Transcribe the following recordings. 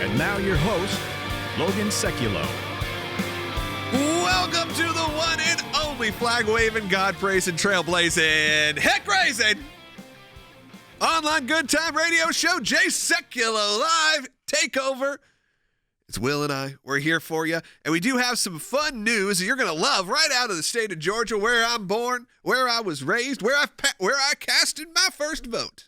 And now your host, Logan Sekulow. Welcome to the one and only flag-waving, God-praising, trailblazing, heck-raising, online good time radio show, Jay Sekulow Live Takeover. It's Will and I. We're here for you. And we do have some fun news that you're going to love right out of the state of Georgia, where I'm born, where I was raised, where I casted my first vote.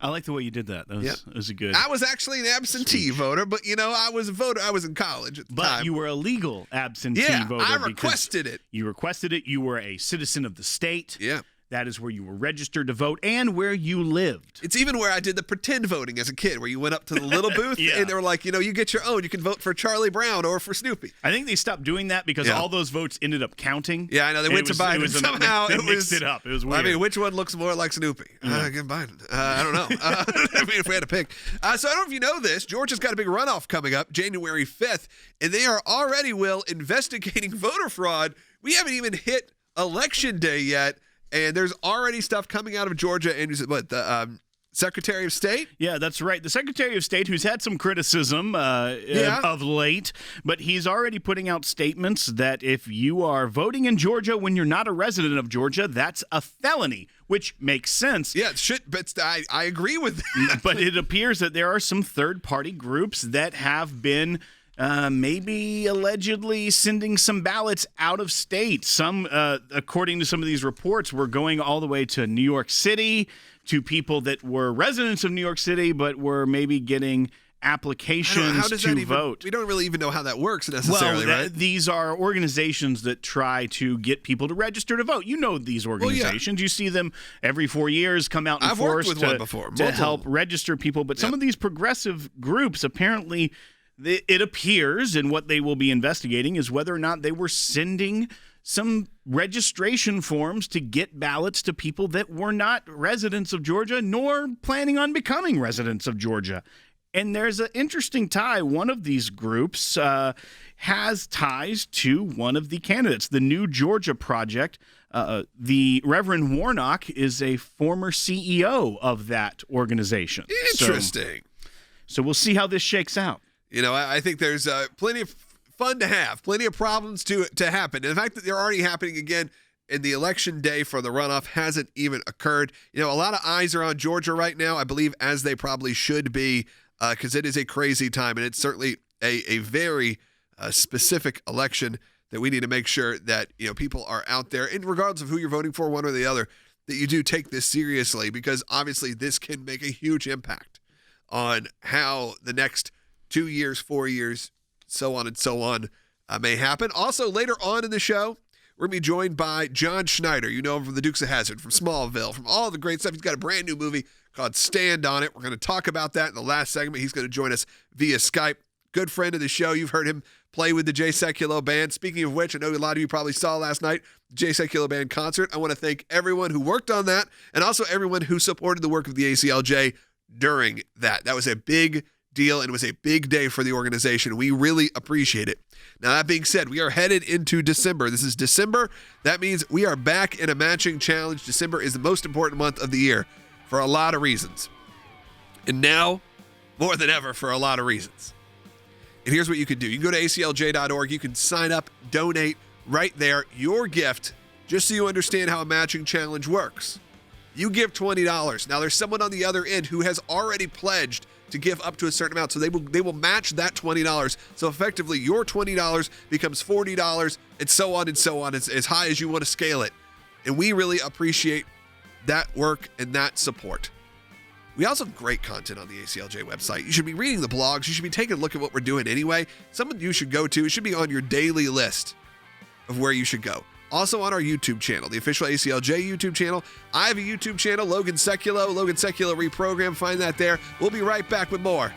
I like the way you did that. That was a good. I was actually an absentee voter, but, I was a voter. I was in college at the time. But you were a legal absentee voter. I requested it. You requested it. You were a citizen of the state. Yeah. That is where you were registered to vote and where you lived. It's even where I did the pretend voting as a kid, where you went up to the little booth and they were like, you get your own. You can vote for Charlie Brown or for Snoopy. I think they stopped doing that because all those votes ended up counting. Yeah, I know. They went to Biden. Somehow they mixed it up. It was weird. I mean, which one looks more like Snoopy? Again, Biden. I don't know. If we had to pick. So I don't know if you know this. Georgia's got a big runoff coming up January 5th, and they are already, investigating voter fraud. We haven't even hit Election Day yet. And there's already stuff coming out of Georgia, and the Secretary of State? Yeah, that's right. The Secretary of State, who's had some criticism of late, but he's already putting out statements that if you are voting in Georgia when you're not a resident of Georgia, that's a felony, which makes sense. Yeah, it should, but I agree with that. But it appears that there are some third-party groups that have been maybe allegedly sending some ballots out of state. Some, according to some of these reports, were going all the way to New York City, to people that were residents of New York City, but were maybe getting applications to vote. We don't really even know how that works necessarily, right? These are organizations that try to get people to register to vote. You know these organizations. You see them every 4 years come out in force to help register people. But some of these progressive groups apparently... It appears, and what they will be investigating is whether or not they were sending some registration forms to get ballots to people that were not residents of Georgia nor planning on becoming residents of Georgia. And there's an interesting tie. One of these groups has ties to one of the candidates. The New Georgia Project, the Reverend Warnock is a former CEO of that organization. Interesting. So we'll see how this shakes out. I think there's plenty of fun to have, plenty of problems to happen. And the fact that they're already happening again in the election day for the runoff hasn't even occurred. A lot of eyes are on Georgia right now, I believe, as they probably should be, because it is a crazy time. And it's certainly a very specific election that we need to make sure that, people are out there, and regardless of who you're voting for, one or the other, that you do take this seriously, because obviously this can make a huge impact on how the next 2 years, 4 years, so on and so on may happen. Also, later on in the show, we're going to be joined by John Schneider. You know him from the Dukes of Hazzard, from Smallville, from all the great stuff. He's got a brand new movie called Stand On It. We're going to talk about that in the last segment. He's going to join us via Skype. Good friend of the show. You've heard him play with the Jay Sekulow Band. Speaking of which, I know a lot of you probably saw last night the Jay Sekulow Band concert. I want to thank everyone who worked on that, and also everyone who supported the work of the ACLJ during that. That was a big deal, and it was a big day for the organization. We really appreciate it. Now, that being said, we are headed into December. This is December. That means we are back in a matching challenge. December is the most important month of the year for a lot of reasons. And now, more than ever, for a lot of reasons. And here's what you can do. You can go to aclj.org. You can sign up, donate right there. Your gift, just so you understand how a matching challenge works. You give $20. Now, there's someone on the other end who has already pledged to give up to a certain amount, so they will match that $20. So effectively, your $20 becomes $40, and so on and so on, as high as you want to scale it. And we really appreciate that work and that support. We also have great content on the ACLJ website. You should be reading the blogs. You should be taking a look at what we're doing anyway. Something you should go to. It should be on your daily list of where you should go. Also on our YouTube channel, the official ACLJ YouTube channel. I have a YouTube channel, Logan Sekulow ReProgram. Find that there. We'll be right back with more.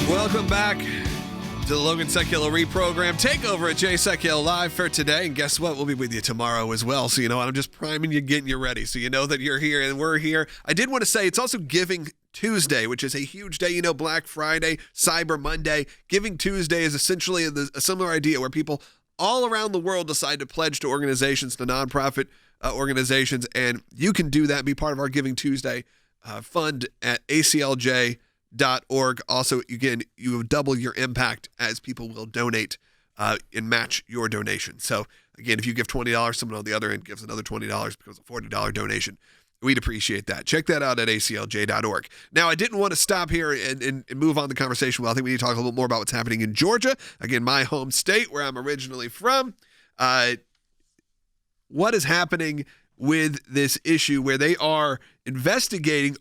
Welcome back to the Logan Sekulow ReProgram takeover at Jay Sekulow Live for today. And guess what? We'll be with you tomorrow as well. So, I'm just priming you, getting you ready. So you know that you're here and we're here. I did want to say it's also Giving Tuesday, which is a huge day. Black Friday, Cyber Monday. Giving Tuesday is essentially a similar idea where people all around the world decide to pledge to organizations, to nonprofit organizations, and you can do that and be part of our Giving Tuesday fund at ACLJ.org. Also, again, you will double your impact as people will donate and match your donation. So, again, if you give $20, someone on the other end gives another $20 because of a $40 donation. We'd appreciate that. Check that out at ACLJ.org. Now, I didn't want to stop here and move on the conversation. Well, I think we need to talk a little bit more about what's happening in Georgia. Again, my home state, where I'm originally from. What is happening with this issue where they are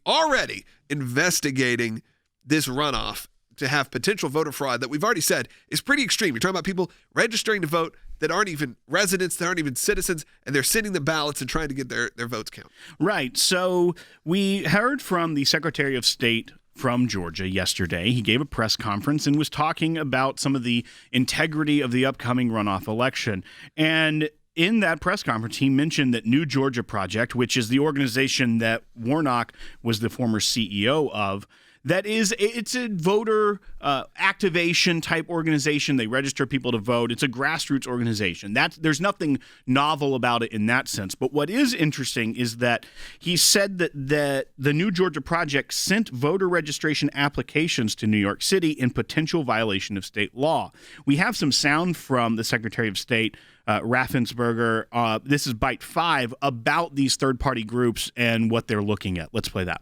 already investigating this runoff to have potential voter fraud that we've already said is pretty extreme. You're talking about people registering to vote that aren't even residents, that aren't even citizens, and they're sending the ballots and trying to get their votes counted. Right. So we heard from the Secretary of State from Georgia yesterday. He gave a press conference and was talking about some of the integrity of the upcoming runoff election. And in that press conference, he mentioned that New Georgia Project, which is the organization that Warnock was the former CEO of, it's a voter activation type organization. They register people to vote. It's a grassroots organization. There's nothing novel about it in that sense. But what is interesting is that he said that the New Georgia Project sent voter registration applications to New York City in potential violation of state law. We have some sound from the Secretary of State, Raffensperger. This is Bite 5 about these third-party groups and what they're looking at. Let's play that.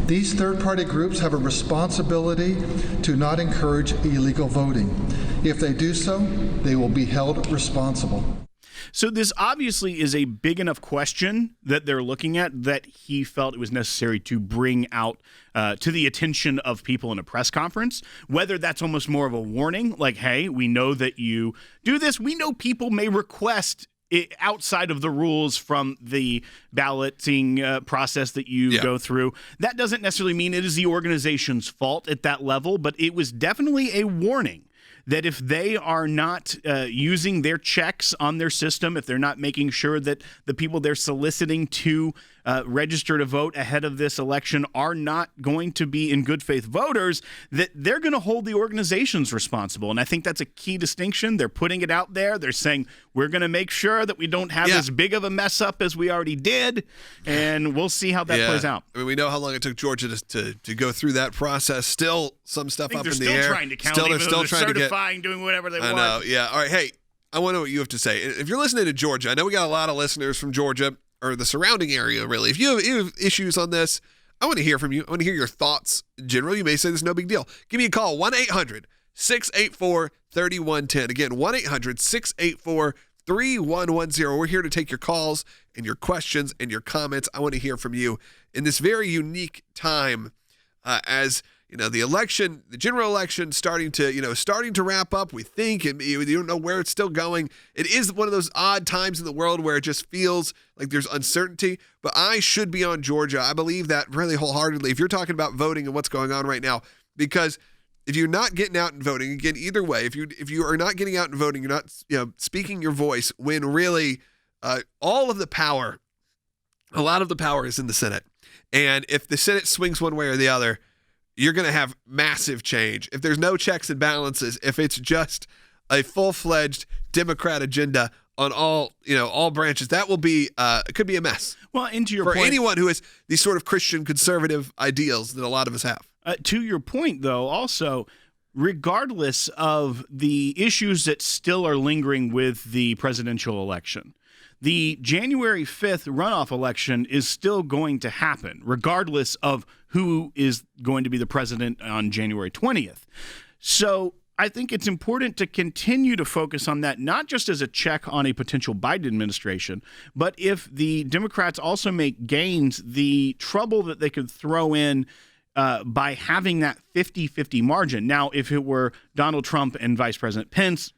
These third-party groups have a responsibility to not encourage illegal voting. If they do so, they will be held responsible. So this obviously is a big enough question that they're looking at that he felt it was necessary to bring out to the attention of people in a press conference, whether that's almost more of a warning, like, hey, we know that you do this. We know people may request outside of the rules from the balloting process that you go through. That doesn't necessarily mean it is the organization's fault at that level, but it was definitely a warning that if they are not using their checks on their system, if they're not making sure that the people they're soliciting to register to vote ahead of this election are not going to be in good faith voters, that they're going to hold the organizations responsible. And I think that's a key distinction. They're putting it out there. They're saying, we're going to make sure that we don't have as big of a mess up as we already did. And we'll see how that plays out. I mean, we know how long it took Georgia to go through that process. Still some stuff up in the air. They're still trying to count, they're still trying certifying, doing whatever they want. I know, yeah. All right, hey, I want to know what you have to say. If you're listening to Georgia, I know we got a lot of listeners from Georgia, or the surrounding area, really. If you have issues on this, I want to hear from you. I want to hear your thoughts in general. You may say there's no big deal. Give me a call, 1-800-684-3110. Again, 1-800-684-3110. We're here to take your calls and your questions and your comments. I want to hear from you in this very unique time as the election, the general election starting to wrap up, we think, and you don't know where it's still going. It is one of those odd times in the world where it just feels like there's uncertainty, but I should be on Georgia. I believe that really wholeheartedly. If you're talking about voting and what's going on right now, because if you're not getting out and voting, again, either way, if you are not getting out and voting, you're not speaking your voice when really a lot of the power is in the Senate. And if the Senate swings one way or the other, you're going to have massive change. If there's no checks and balances, if it's just a full-fledged Democrat agenda on all branches, that will be it could be a mess. Well, and to your point, for anyone who has these sort of Christian conservative ideals that a lot of us have. To your point, though, also, regardless of the issues that still are lingering with the presidential election, the January 5th runoff election is still going to happen, regardless of who is going to be the president on January 20th. So I think it's important to continue to focus on that, not just as a check on a potential Biden administration, but if the Democrats also make gains, the trouble that they could throw in by having that 50-50 margin. Now, if it were Donald Trump and Vice President Pence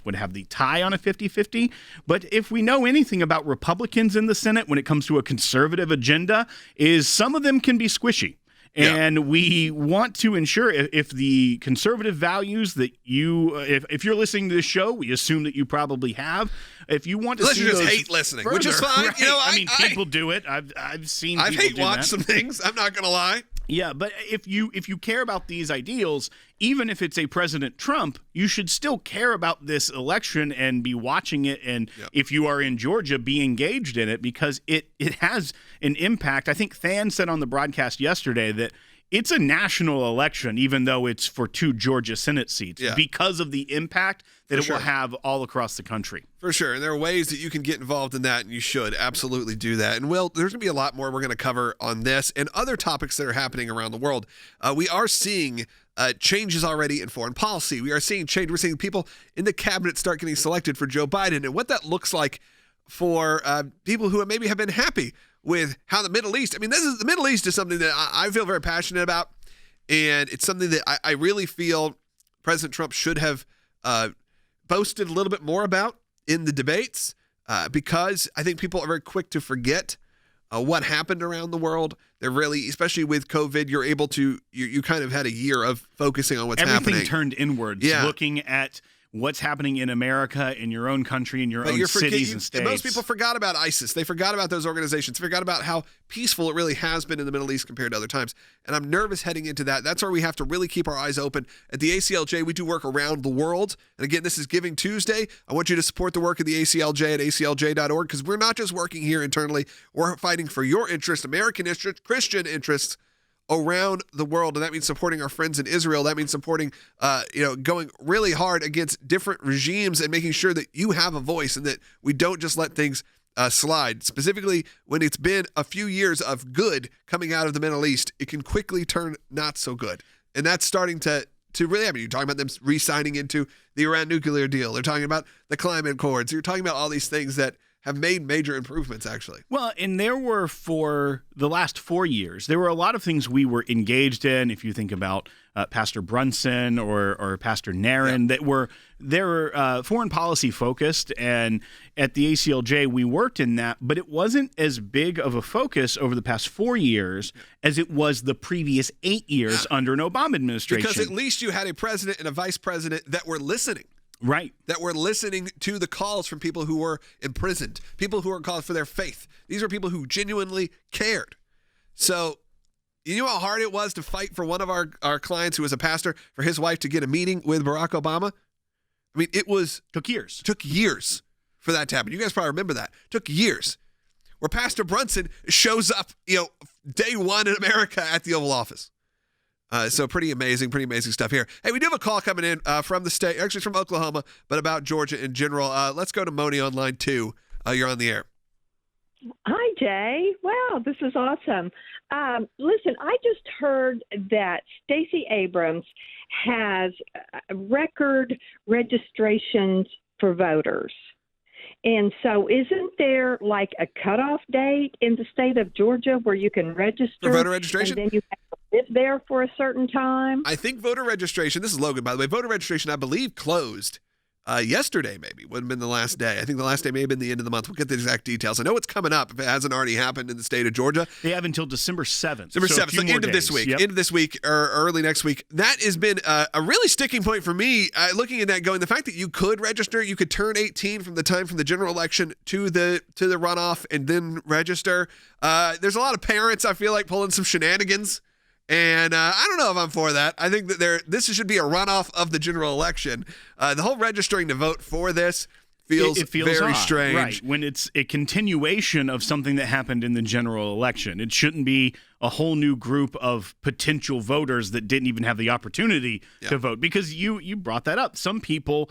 would have the tie on a 50-50. But if we know anything about Republicans in the Senate when it comes to a conservative agenda, is some of them can be squishy. And we want to ensure if the conservative values that if you're listening to this show, we assume that you probably have. If you want to unless see you just those hate listening, further, which is fine. Right? People do it. I've seen. I've people hate watched some things. I'm not going to lie. Yeah, but if you care about these ideals, even if it's a President Trump, you should still care about this election and be watching it. And if you are in Georgia, be engaged in it, because it has an impact. I think Than said on the broadcast yesterday that it's a national election, even though it's for 2 Georgia Senate seats, because of the impact that it will have all across the country. For sure. And there are ways that you can get involved in that, and you should absolutely do that. And, Will, there's going to be a lot more we're going to cover on this and other topics that are happening around the world. We are seeing changes already in foreign policy. We are seeing change. We're seeing people in the cabinet start getting selected for Joe Biden, and what that looks like for people who maybe have been happy with how the Middle East, the Middle East is something that I feel very passionate about, and it's something that I really feel President Trump should have boasted a little bit more about in the debates, because I think people are very quick to forget what happened around the world. They're really, especially with COVID, you're able to, you kind of had a year of focusing on what's happening. Everything turned inwards, looking at what's happening in America, in your own country, in your own cities and states. Most people forgot about ISIS. They forgot about those organizations. They forgot about how peaceful it really has been in the Middle East compared to other times. And I'm nervous heading into that. That's where we have to really keep our eyes open. At the ACLJ, we do work around the world. And again, this is Giving Tuesday. I want you to support the work of the ACLJ at aclj.org, because we're not just working here internally. We're fighting for your interest, American interest, Christian interests, around the world. And that means supporting our friends in Israel. That means supporting, going really hard against different regimes and making sure that you have a voice and that we don't just let things slide. Specifically, when it's been a few years of good coming out of the Middle East, it can quickly turn not so good. And that's starting to really happen. You're talking about them re-signing into the Iran nuclear deal. They're talking about the climate accords. You're talking about all these things that have made major improvements, actually. Well, and there were, for the last 4 years, there were a lot of things we were engaged in. If you think about Pastor Brunson or Pastor Nairn, they were foreign policy focused, and at the ACLJ we worked in that, but it wasn't as big of a focus over the past 4 years as it was the previous 8 years under an Obama administration. Because at least you had a president and a vice president that were listening. Right. That were listening to the calls from people who were imprisoned, people who were called for their faith. These are people who genuinely cared. So, you know how hard it was to fight for one of our clients who was a pastor, for his wife to get a meeting with Barack Obama? Took years. Took years for that to happen. You guys probably remember that. Took years. Where Pastor Brunson shows up, day one in America at the Oval Office. So pretty amazing stuff here. Hey, we do have a call coming in from the state, actually from Oklahoma, but about Georgia in general. Let's go to Moni on line 2. You're on the air. Hi, Jay. Wow, this is awesome. Listen, I just heard that Stacey Abrams has record registrations for voters. And so isn't there like a cutoff date in the state of Georgia where you can register? For voter registration? And then you have to live there for a certain time? I think voter registration, this is Logan, by the way, voter registration, I believe, closed yesterday, maybe, would have been the last day. I think the last day may have been the end of the month. We'll get the exact details. I know it's coming up if it hasn't already happened in the state of Georgia. They have until December 7th. December 7th, so end of this week. End of this week or early next week. That has been a really sticking point for me, looking at that going, the fact that you could register, you could turn 18 from the time from the general election to the runoff and then register. There's a lot of parents, I feel like, pulling some shenanigans. And I don't know if I'm for that. I think that this should be a runoff of the general election. The whole registering to vote for this feels very strange. Right, when it's a continuation of something that happened in the general election. It shouldn't be a whole new group of potential voters that didn't even have the opportunity to vote. Because you brought that up. Some people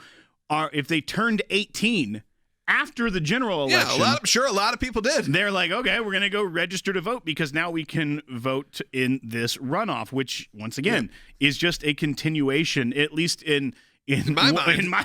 are, if they turned 18 after the general election. Yeah, a lot of people did. They're like, okay, we're going to go register to vote because now we can vote in this runoff, which, once again, is just a continuation, at least in my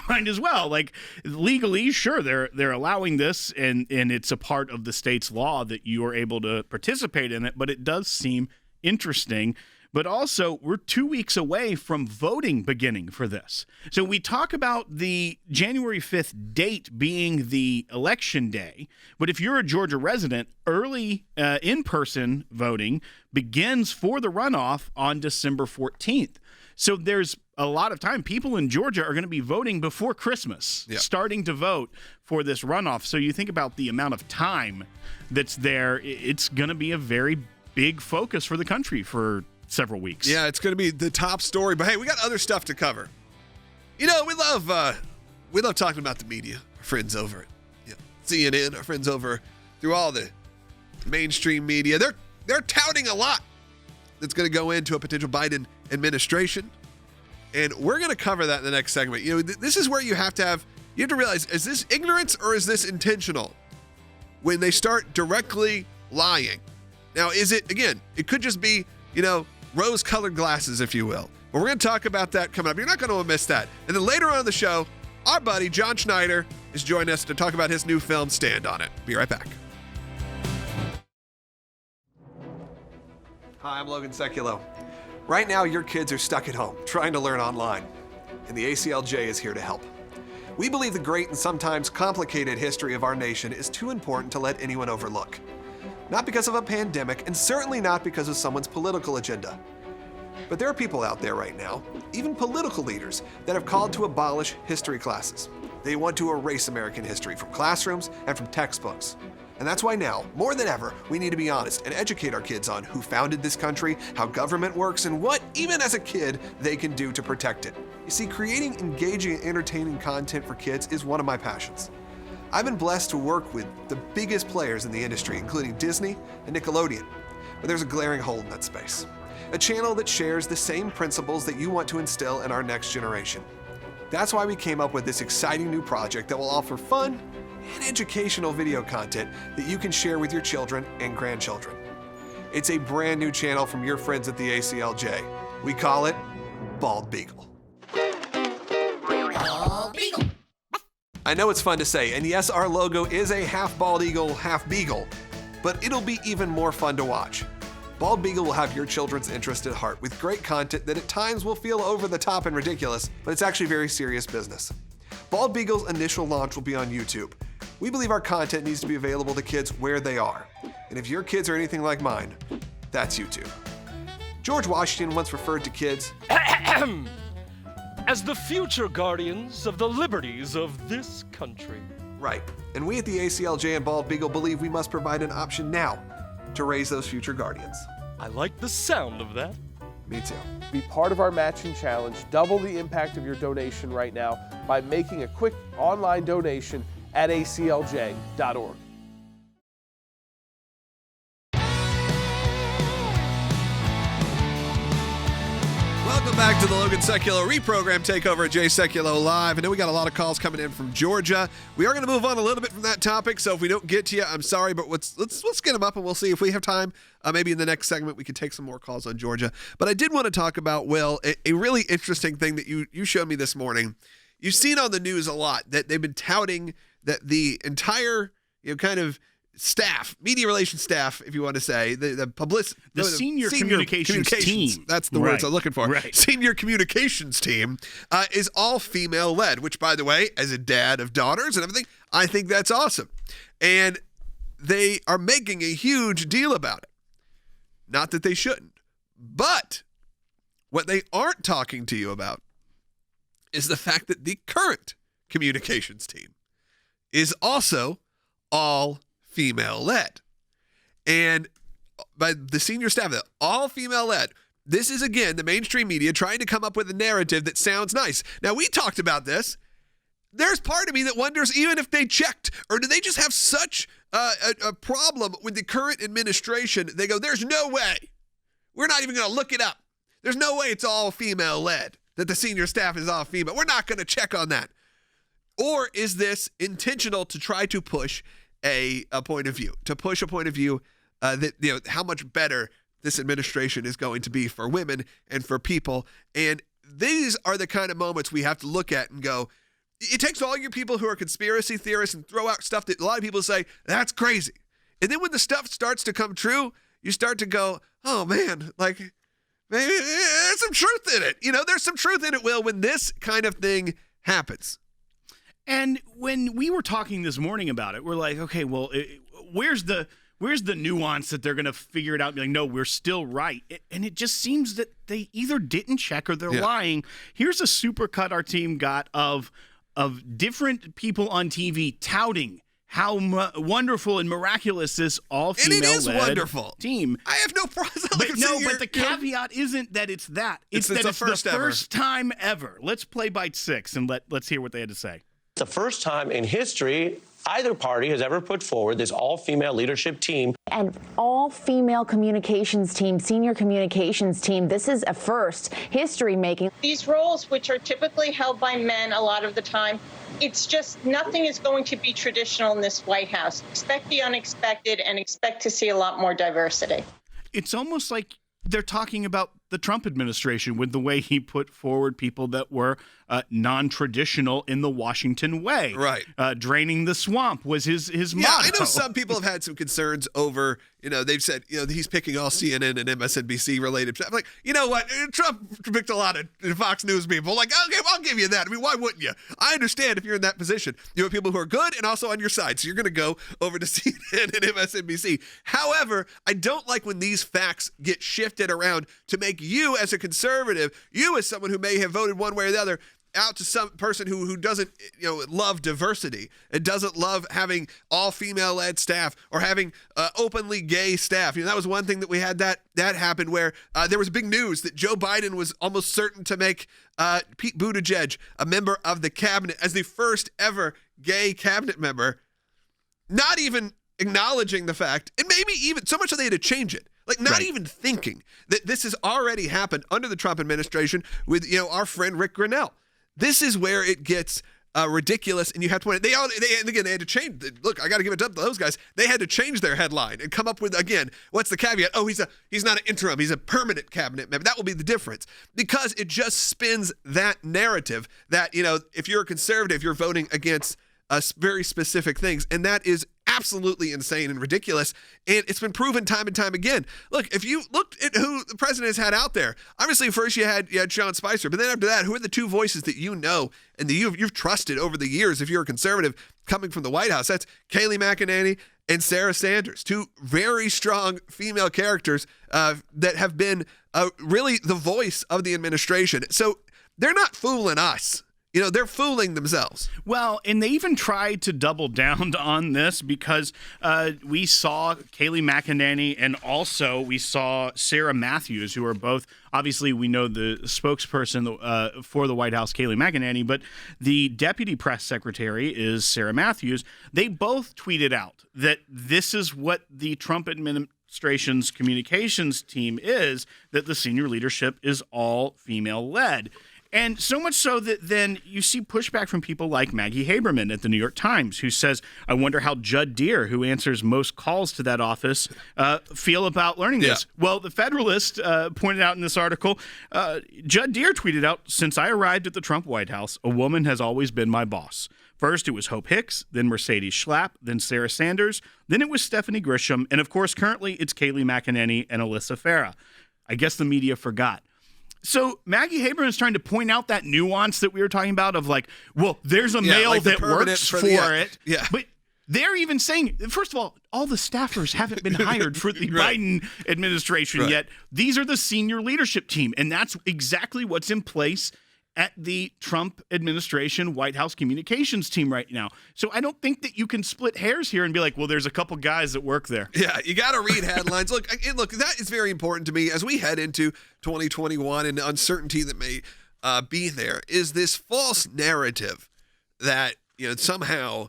mind as well. Like, legally, sure, they're allowing this, and it's a part of the state's law that you are able to participate in it, but it does seem interesting. But also, we're 2 weeks away from voting beginning for this. So we talk about the January 5th date being the election day. But if you're a Georgia resident, early in-person voting begins for the runoff on December 14th. So there's a lot of time. People in Georgia are going to be voting before Christmas, starting to vote for this runoff. So you think about the amount of time that's there. It's going to be a very big focus for the country for several weeks. Yeah, it's going to be the top story. But hey, we got other stuff to cover. We love talking about the media. Our friends over at CNN, our friends over through all the mainstream media. They're touting a lot that's going to go into a potential Biden administration. And we're going to cover that in the next segment. This is where you have to realize, is this ignorance or is this intentional? When they start directly lying. Now, it could just be, rose-colored glasses, if you will. But we're going to talk about that coming up. You're not going to miss that. And then later on in the show, our buddy John Schneider is joining us to talk about his new film, Stand On It. Be right back. Hi, I'm Logan Sekulow. Right now, your kids are stuck at home trying to learn online, and the ACLJ is here to help. We believe the great and sometimes complicated history of our nation is too important to let anyone overlook. Not because of a pandemic, and certainly not because of someone's political agenda. But there are people out there right now, even political leaders, that have called to abolish history classes. They want to erase American history from classrooms and from textbooks. And that's why now, more than ever, we need to be honest and educate our kids on who founded this country, how government works, and what, even as a kid, they can do to protect it. You see, creating engaging and entertaining content for kids is one of my passions. I've been blessed to work with the biggest players in the industry, including Disney and Nickelodeon. But there's a glaring hole in that space. A channel that shares the same principles that you want to instill in our next generation. That's why we came up with this exciting new project that will offer fun and educational video content that you can share with your children and grandchildren. It's a brand new channel from your friends at the ACLJ. We call it Bald Beagle. Bald Beagle. I know it's fun to say, and yes, our logo is a half bald eagle, half beagle, but it'll be even more fun to watch. Bald Beagle will have your children's interest at heart with great content that at times will feel over the top and ridiculous, but it's actually very serious business. Bald Beagle's initial launch will be on YouTube. We believe our content needs to be available to kids where they are. And if your kids are anything like mine, that's YouTube. George Washington once referred to kids as the future guardians of the liberties of this country. Right. And we at the ACLJ and Bald Beagle believe we must provide an option now to raise those future guardians. I like the sound of that. Me too. Be part of our matching challenge. Double the impact of your donation right now by making a quick online donation at aclj.org. Welcome back to the Logan Sekulow ReProgram takeover at Jay Sekulow Live. I know we got a lot of calls coming in from Georgia. We are going to move on a little bit from that topic, so if we don't get to you, I'm sorry, but let's get them up and we'll see if we have time. Maybe in the next segment we could take some more calls on Georgia. But I did want to talk about, Will, a really interesting thing that you showed me this morning. You've seen on the news a lot that they've been touting that the entire kind of staff, media relations staff, if you want to say, the senior communications team. That's the words I'm looking for. Right. Senior communications team is all female led, which, by the way, as a dad of daughters and everything, I think that's awesome. And they are making a huge deal about it. Not that they shouldn't. But what they aren't talking to you about is the fact that the current communications team is also all female-led. And by the senior staff, all female-led. This is, again, the mainstream media trying to come up with a narrative that sounds nice. Now, we talked about this. There's part of me that wonders even if they checked, or do they just have such a problem with the current administration, they go, there's no way. We're not even going to look it up. There's no way it's all female-led, that the senior staff is all female. We're not going to check on that. Or is this intentional to try to push a point of view, that how much better this administration is going to be for women and for people? And these are the kind of moments we have to look at and go, it takes all your people who are conspiracy theorists and throw out stuff that a lot of people say, that's crazy. And then when the stuff starts to come true, you start to go, oh man, like maybe there's some truth in it. There's some truth in it, Will, when this kind of thing happens. And when we were talking this morning about it, we're like, okay, well, where's the nuance that they're going to figure it out and be like, no, we're still right. And it just seems that they either didn't check or they're lying. Here's a supercut our team got of different people on TV touting how wonderful and miraculous this all-female-led team. I have no problem. But the caveat isn't that it's that. It's that it's the first time ever. Let's play bite 6 and let's hear what they had to say. It's the first time in history either party has ever put forward this all-female leadership team. An all-female communications team, senior communications team. This is a first, history-making. These roles, which are typically held by men a lot of the time, it's just nothing is going to be traditional in this White House. Expect the unexpected and expect to see a lot more diversity. It's almost like they're talking about the Trump administration with the way he put forward people that were non-traditional in the Washington way. Right. Draining the swamp was his motto. I know some people have had some concerns over, they've said, he's picking all CNN and MSNBC related stuff. I'm like, you know what? Trump picked a lot of Fox News people. Like, okay, I'll give you that. I mean, why wouldn't you? I understand if you're in that position. You have people who are good and also on your side. So you're going to go over to CNN and MSNBC. However, I don't like when these facts get shifted around to make you as a conservative, you as someone who may have voted one way or the other, out to some person who doesn't love diversity and doesn't love having all female led staff or having openly gay staff. That was one thing that we had that happened where there was big news that Joe Biden was almost certain to make Pete Buttigieg a member of the cabinet as the first ever gay cabinet member, not even acknowledging the fact, and maybe even so much that they had to change it. Like not even thinking that this has already happened under the Trump administration with our friend Rick Grinnell. This is where it gets ridiculous, and you have to point it. They had to change. Look, I got to give it up to those guys. They had to change their headline and come up with again. What's the caveat? Oh, he's not an interim. He's a permanent cabinet member. That will be the difference because it just spins that narrative that if you're a conservative, you're voting against very specific things, and that is absolutely insane and ridiculous, and it's been proven time and time again. Look, if you looked at who the president has had out there, obviously first you had Sean Spicer, but then after that, who are the two voices that and that you've trusted over the years if you're a conservative coming from the White House? That's Kayleigh McEnany and Sarah Sanders, two very strong female characters that have been really the voice of the administration. So they're not fooling us. They're fooling themselves. Well, and they even tried to double down on this because we saw Kayleigh McEnany and also we saw Sarah Matthews, who are both, obviously we know the spokesperson for the White House, Kayleigh McEnany, but the deputy press secretary is Sarah Matthews. They both tweeted out that this is what the Trump administration's communications team is, that the senior leadership is all female-led. And so much so that then you see pushback from people like Maggie Haberman at the New York Times, who says, I wonder how Judd Deere, who answers most calls to that office, feel about learning this. Well, the Federalist pointed out in this article, Judd Deere tweeted out, since I arrived at the Trump White House, a woman has always been my boss. First, it was Hope Hicks, then Mercedes Schlapp, then Sarah Sanders, then it was Stephanie Grisham, and of course, currently it's Kayleigh McEnany and Alyssa Farah. I guess the media forgot. So Maggie Haberman is trying to point out that nuance that we were talking about of like, well, there's a male that works for it. Yeah. But they're even saying, first of all the staffers haven't been hired for the Biden administration yet. These are the senior leadership team. And that's exactly what's in place at the Trump administration White House communications team right now. So I don't think that you can split hairs here and be like, well, there's a couple guys that work there. Yeah, you got to read headlines. Look, that is very important to me as we head into 2021 and the uncertainty that may be there is this false narrative that, somehow,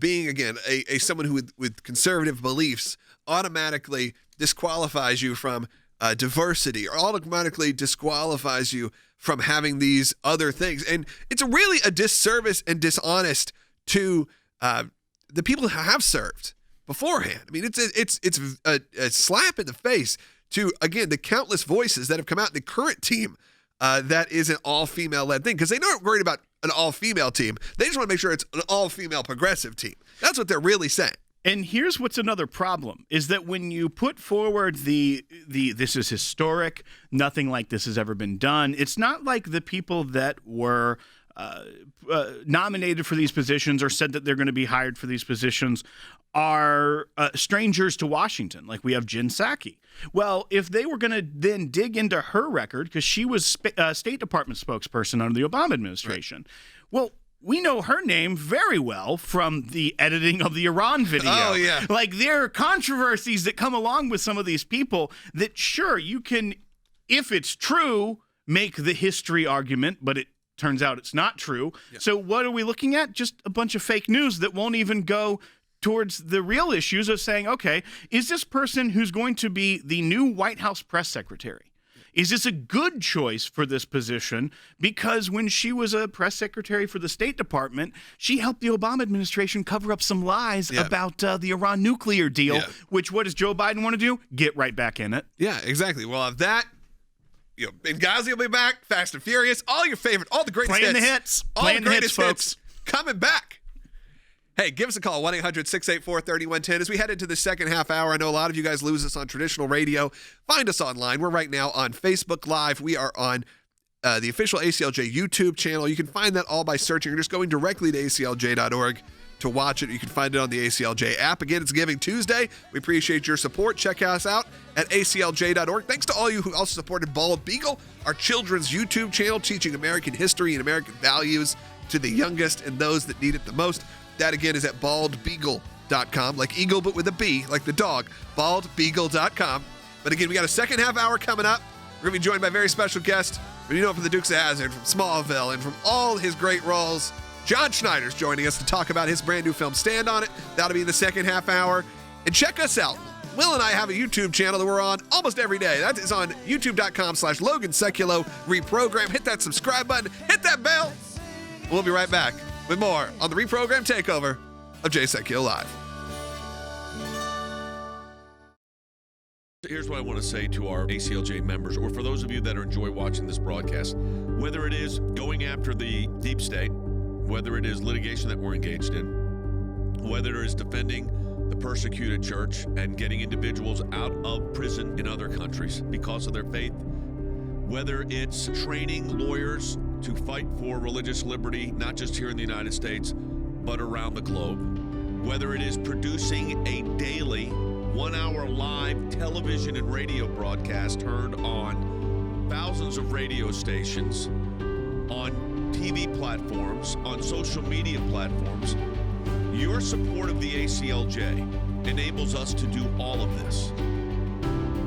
being, again, a someone who with conservative beliefs automatically disqualifies you from diversity or automatically disqualifies you from having these other things. And it's really a disservice and dishonest to the people who have served beforehand. I mean, it's a slap in the face to, again, the countless voices that have come out in the current team that is an all-female led thing, because they aren't worried about an all-female team. They just want to make sure it's an all-female progressive team. That's what they're really saying. And here's what's another problem, is that when you put forward the this is historic, nothing like this has ever been done, it's not like the people that were nominated for these positions or said that they're going to be hired for these positions are strangers to Washington, like we have Jen Psaki. Well, if they were going to then dig into her record, because she was State Department spokesperson under the Obama administration, well, we know her name very well from the editing of the Iran video. Oh, yeah. Like, there are controversies that come along with some of these people that, sure, you can, if it's true, make the history argument, but it turns out it's not true. Yeah. So what are we looking at? Just a bunch of fake news that won't even go towards the real issues of saying, okay, is this person who's going to be the new White House press secretary, is this a good choice for this position? Because when she was a press secretary for the State Department, she helped the Obama administration cover up some lies about the Iran nuclear deal, which what does Joe Biden want to do? Get right back in it. Yeah, exactly. Well, if that, Benghazi will be back, Fast and Furious, all your favorite, all the greatest hits. Playing the hits, folks. Coming back. Hey, give us a call, 1-800-684-3110. As we head into the second half hour, I know a lot of you guys lose us on traditional radio. Find us online. We're right now on Facebook Live. We are on the official ACLJ YouTube channel. You can find that all by searching or just going directly to aclj.org to watch it. You can find it on the ACLJ app. Again, it's Giving Tuesday. We appreciate your support. Check us out at aclj.org. Thanks to all you who also supported Bald Beagle, our children's YouTube channel teaching American history and American values to the youngest and those that need it the most. That, again, is at baldbeagle.com, like eagle, but with a B, like the dog, baldbeagle.com. But, again, we got a second half hour coming up. We're going to be joined by a very special guest, from the Dukes of Hazzard, from Smallville, and from all his great roles. John Schneider's joining us to talk about his brand new film, Stand On It. That'll be in the second half hour. And check us out. Will and I have a YouTube channel that we're on almost every day. That is on youtube.com/Logan Sekulow ReProgram. Hit that subscribe button. Hit that bell. We'll be right back with more on the ReProgram takeover of Jay Sekulow Live. Here's what I want to say to our ACLJ members, or for those of you that enjoy watching this broadcast. Whether it is going after the deep state, whether it is litigation that we're engaged in, whether it is defending the persecuted church and getting individuals out of prison in other countries because of their faith, whether it's training lawyers to fight for religious liberty, not just here in the United States, but around the globe, whether it is producing a daily 1-hour live television and radio broadcast heard on thousands of radio stations, on TV platforms, on social media platforms, your support of the ACLJ enables us to do all of this.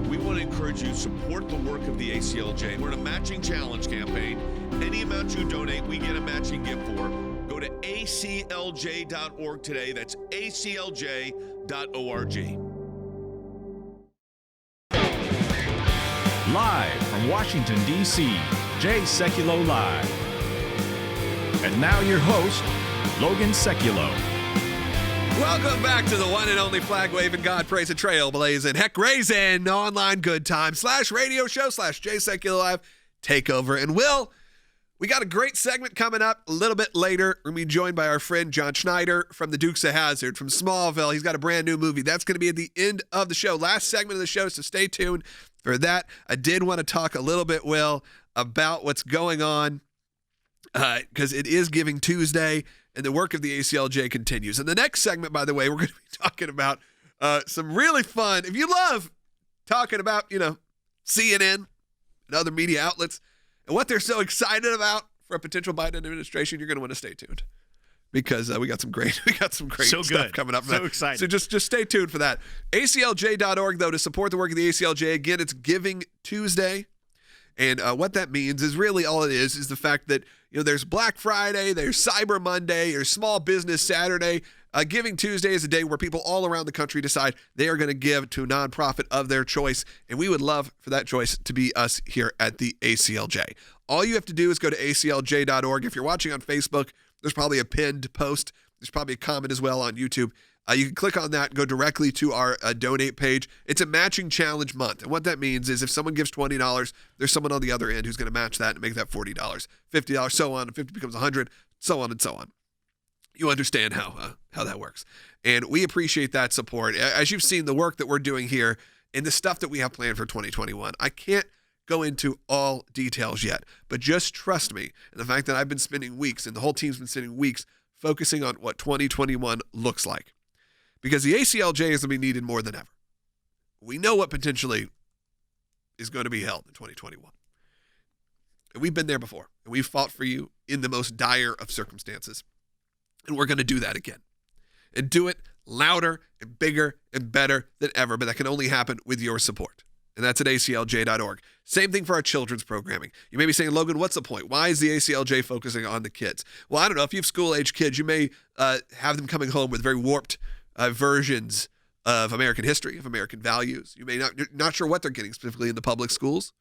We want to encourage you to support the work of the ACLJ. We're in a matching challenge campaign. Any amount you donate, we get a matching gift for. Go to aclj.org today. That's aclj.org. Live from Washington, D.C., Jay Sekulow Live. And now your host, Logan Sekulow. Welcome back to the one and only flag-waving, God-praising, trailblazing, heck-raising, online good time /radio show /Jay Sekulow Live takeover. And Will, we got a great segment coming up a little bit later. We're going to be joined by our friend John Schneider from the Dukes of Hazzard, from Smallville. He's got a brand new movie. That's going to be at the end of the show, last segment of the show, so stay tuned for that. I did want to talk a little bit, Will, about what's going on because it is Giving Tuesday, and the work of the ACLJ continues. In the next segment, by the way, we're going to be talking about some really fun, if you love talking about, CNN and other media outlets and what they're so excited about for a potential Biden administration, you're going to want to stay tuned because we got some great stuff coming up. So excited. So just stay tuned for that. ACLJ.org, though, to support the work of the ACLJ. Again, it's Giving Tuesday. And what that means is really all it is the fact that, there's Black Friday, there's Cyber Monday, there's Small Business Saturday. Giving Tuesday is a day where people all around the country decide they are going to give to a nonprofit of their choice. And we would love for that choice to be us here at the ACLJ. All you have to do is go to aclj.org. If you're watching on Facebook, there's probably a pinned post. There's probably a comment as well on YouTube. You can click on that and go directly to our donate page. It's a matching challenge month. And what that means is if someone gives $20, there's someone on the other end who's going to match that and make that $40, $50, so on. And 50 becomes 100, so on and so on. You understand how that works. And we appreciate that support. As you've seen, the work that we're doing here and the stuff that we have planned for 2021, I can't go into all details yet, but just trust me. And the fact that I've been spending weeks, and the whole team's been spending weeks, focusing on what 2021 looks like. Because the ACLJ is going to be needed more than ever. We know what potentially is going to be held in 2021. And we've been there before. And we've fought for you in the most dire of circumstances. And we're going to do that again. And do it louder and bigger and better than ever. But that can only happen with your support. And that's at ACLJ.org. Same thing for our children's programming. You may be saying, Logan, what's the point? Why is the ACLJ focusing on the kids? Well, I don't know. If you have school-age kids, you may have them coming home with very warped versions of American history, of American values. You may not sure what they're getting specifically in the public schools.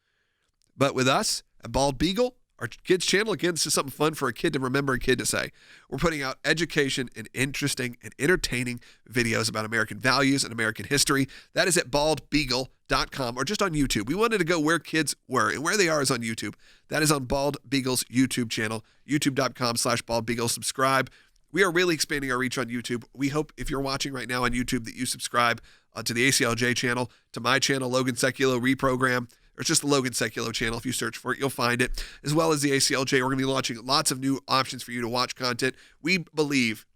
But with us at Bald Beagle, our kids channel, again, this is something fun for a kid to remember, a kid to say. We're putting out education and interesting and entertaining videos about American values and American history. That is at baldbeagle.com or just on YouTube. We wanted to go where kids were, and where they are is on YouTube. That is on Bald Beagle's YouTube channel, youtube.com/baldbeagle. Subscribe. We are really expanding our reach on YouTube. We hope if you're watching right now on YouTube that you subscribe to the ACLJ channel, to my channel, Logan Sekulow ReProgram. Or it's just the Logan Sekulow channel. If you search for it, you'll find it, as well as the ACLJ. We're going to be launching lots of new options for you to watch content. We believe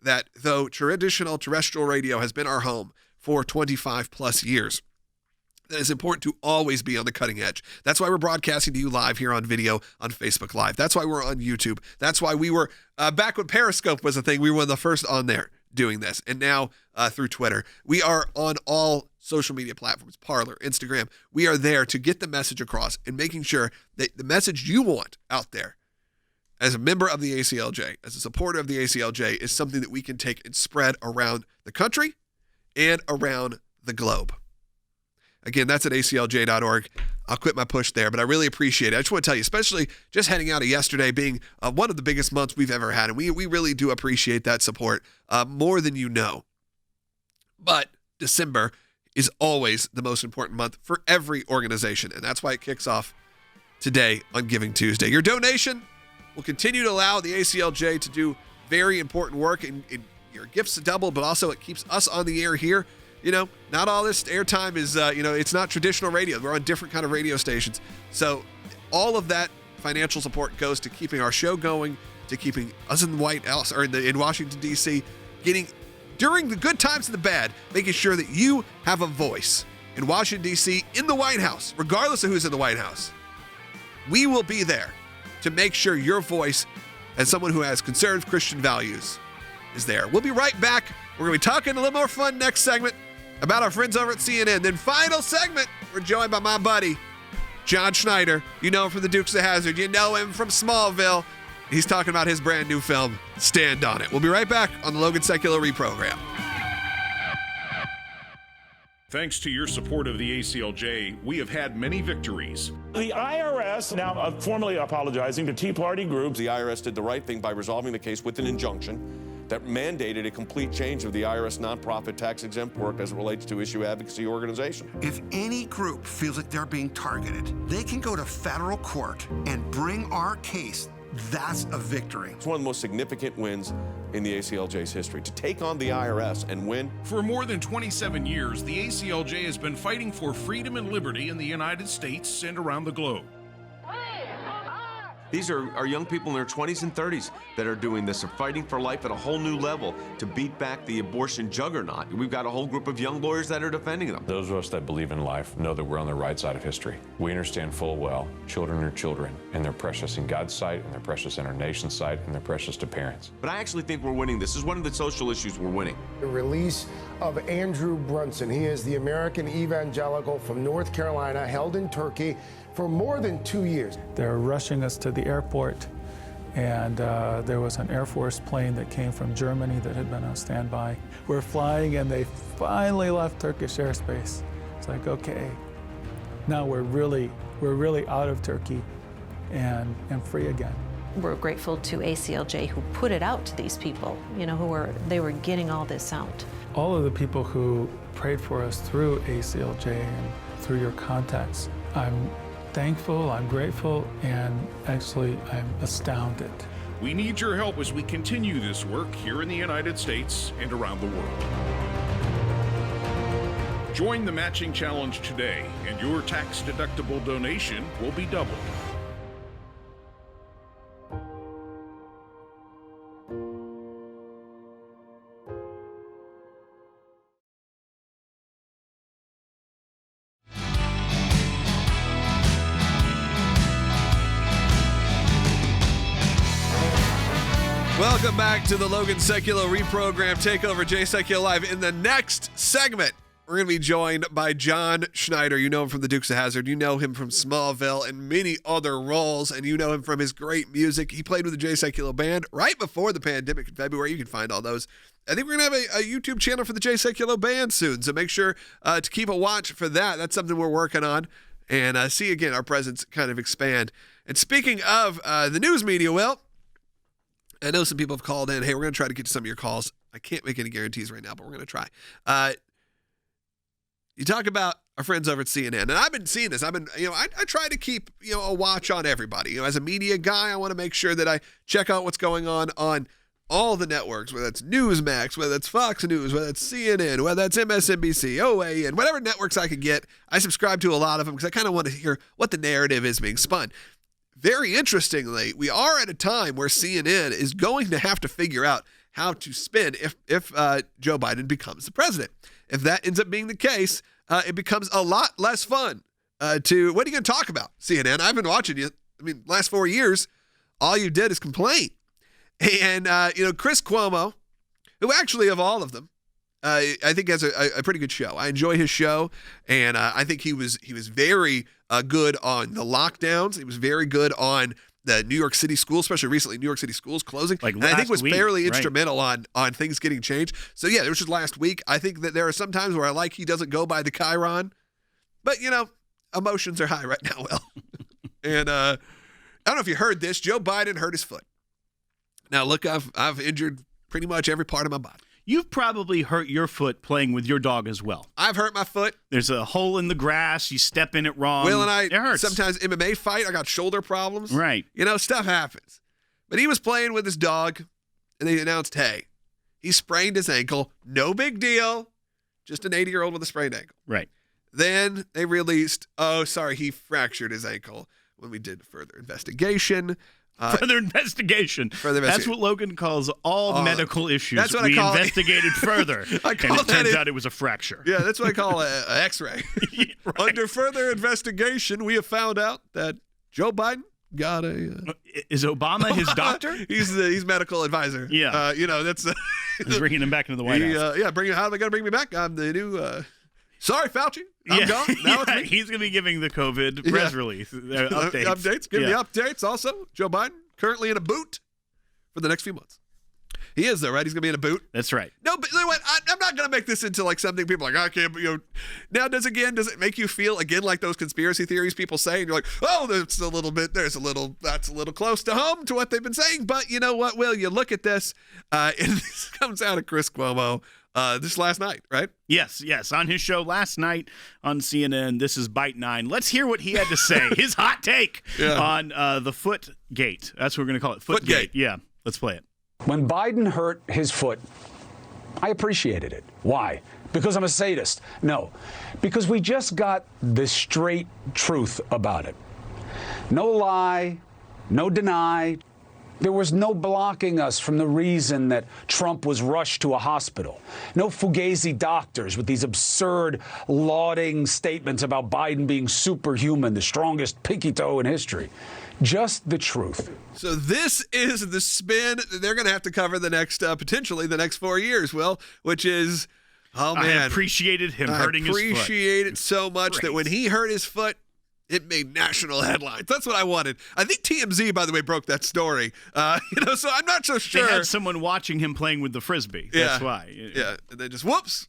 that though traditional terrestrial radio has been our home for 25 plus years, that it's important to always be on the cutting edge. That's why we're broadcasting to you live here on video on Facebook Live. That's why we're on YouTube. That's why we were, back when Periscope was a thing, we were one of the first on there doing this. And now through Twitter. We are on all social media platforms, Parler, Instagram. We are there to get the message across and making sure that the message you want out there as a member of the ACLJ, as a supporter of the ACLJ, is something that we can take and spread around the country and around the globe. Again, that's at ACLJ.org. I'll quit my push there, but I really appreciate it. I just want to tell you, especially just heading out of yesterday being one of the biggest months we've ever had, and we really do appreciate that support more than you know. But December is always the most important month for every organization, and that's why it kicks off today on Giving Tuesday. Your donation will continue to allow the ACLJ to do very important work, and your gifts double, but also it keeps us on the air here. You know, not all this airtime is, it's not traditional radio. We're on different kind of radio stations. So all of that financial support goes to keeping our show going, to keeping us in the White House or in Washington, D.C., getting during the good times and the bad, making sure that you have a voice in Washington, D.C., in the White House, regardless of who's in the White House. We will be there to make sure your voice, as someone who has conservative Christian values, is there. We'll be right back. We're going to be talking a little more fun next segment about our friends over at CNN. Then final segment, we're joined by my buddy, John Schneider. You know him from the Dukes of Hazzard. You know him from Smallville. He's talking about his brand new film, Stand On It. We'll be right back on the Logan Sekulow ReProgram. Thanks to your support of the ACLJ, we have had many victories. The IRS now formally apologizing to Tea Party groups. The IRS did the right thing by resolving the case with an injunction that mandated a complete change of the IRS nonprofit tax-exempt work as it relates to issue advocacy organization. If any group feels that they're being targeted, they can go to federal court and bring our case. That's a victory. It's one of the most significant wins in the ACLJ's history, to take on the IRS and win. For more than 27 years, the ACLJ has been fighting for freedom and liberty in the United States and around the globe. These are young people in their 20s and 30s that are doing this. They're fighting for life at a whole new level to beat back the abortion juggernaut. We've got a whole group of young lawyers that are defending them. Those of us that believe in life know that we're on the right side of history. We understand full well children are children, and they're precious in God's sight, and they're precious in our nation's sight, and they're precious to parents. But I actually think we're winning this. This is one of the social issues we're winning. The release of Andrew Brunson. He is the American evangelical from North Carolina, held in Turkey for more than 2 years. They're rushing us to the airport, and there was an Air Force plane that came from Germany that had been on standby. We're flying, and they finally left Turkish airspace. It's like, okay, now we're really out of Turkey and free again. We're grateful to ACLJ who put it out to these people, they were getting all this out. All of the people who prayed for us through ACLJ and through your contacts, I'm thankful, I'm grateful, and actually I'm astounded. We need your help as we continue this work here in the United States and around the world. Join the matching challenge today, and your tax-deductible donation will be doubled. Welcome back to the Logan Sekulow ReProgram Takeover Jay Sekulow Live. In the next segment, we're going to be joined by John Schneider. You know him from the Dukes of Hazzard. You know him from Smallville and many other roles, and you know him from his great music. He played with the Jay Sekulow Band right before the pandemic in February. You can find all those. I think we're going to have a YouTube channel for the Jay Sekulow Band soon, so make sure to keep a watch for that. That's something we're working on, and see, again, our presence kind of expand. And speaking of the news media, well, I know some people have called in. Hey, we're going to try to get to some of your calls. I can't make any guarantees right now, but we're going to try. You talk about our friends over at CNN, and I've been seeing this. I try to keep, a watch on everybody. As a media guy, I want to make sure that I check out what's going on all the networks, whether it's Newsmax, whether it's Fox News, whether it's CNN, whether it's MSNBC, OAN, whatever networks I can get. I subscribe to a lot of them because I kind of want to hear what the narrative is being spun. Very interestingly, we are at a time where CNN is going to have to figure out how to spin if Joe Biden becomes the president. If that ends up being the case, it becomes a lot less fun what are you going to talk about, CNN? I've been watching you. Last 4 years, all you did is complain. And, Chris Cuomo, who actually of all of them, I think has a pretty good show. I enjoy his show, and I think he was very good on the lockdowns. He was very good on the New York City schools, especially recently, New York City schools closing. And I think was fairly instrumental on things getting changed. So, yeah, it was just last week. I think that there are some times where I like he doesn't go by the Chiron. But, emotions are high right now, Will. And I don't know if you heard this. Joe Biden hurt his foot. Now, look, I've injured pretty much every part of my body. You've probably hurt your foot playing with your dog as well. I've hurt my foot. There's a hole in the grass. You step in it wrong. Will and I it hurts. Sometimes MMA fight. I got shoulder problems. Right. Stuff happens. But he was playing with his dog, and they announced, hey, he sprained his ankle. No big deal. Just an 80-year-old with a sprained ankle. Right. Then they released, he fractured his ankle when we did further investigation. Further investigation. That's what Logan calls all medical issues. That's what we I call investigated further. And it turns out it was a fracture. Yeah, that's what I call an X-ray. Right. Under further investigation, we have found out that Joe Biden got a... Is Obama his doctor? He's medical advisor. Yeah. That's... He's bringing him back into the White House. How are they going to bring me back? I'm the new... Sorry, Fauci. I'm gone. Now it's me. He's going to be giving the COVID press release updates. Give me updates. Also, Joe Biden currently in a boot for the next few months. He is, though, right? He's going to be in a boot. That's right. No, but you know what? I'm not going to make this into like something people are like, I can't. Now, does it make you feel again like those conspiracy theories people say, and you're like, oh, that's a little close to home to what they've been saying. But you know what, Will? You look at this, and this comes out of Chris Cuomo. This last night, right? Yes. On his show last night on CNN, this is Bite 9. Let's hear what he had to say. His hot take on the foot gate. That's what we're going to call it. Foot gate. Yeah. Let's play it. When Biden hurt his foot, I appreciated it. Why? Because I'm a sadist? No. Because we just got the straight truth about it. No lie, no deny. There was no blocking us from the reason that Trump was rushed to a hospital. No fugazi doctors with these absurd lauding statements about Biden being superhuman, the strongest pinky toe in history. Just the truth. So this is the spin they're going to have to cover the next, potentially the next 4 years, Will, which is, oh man. I appreciated him hurting his foot. I appreciate it so much that when he hurt his foot, it made national headlines. That's what I wanted. I think TMZ, by the way, broke that story. So I'm not so sure. They had someone watching him playing with the Frisbee. That's why. Yeah. And then just, whoops.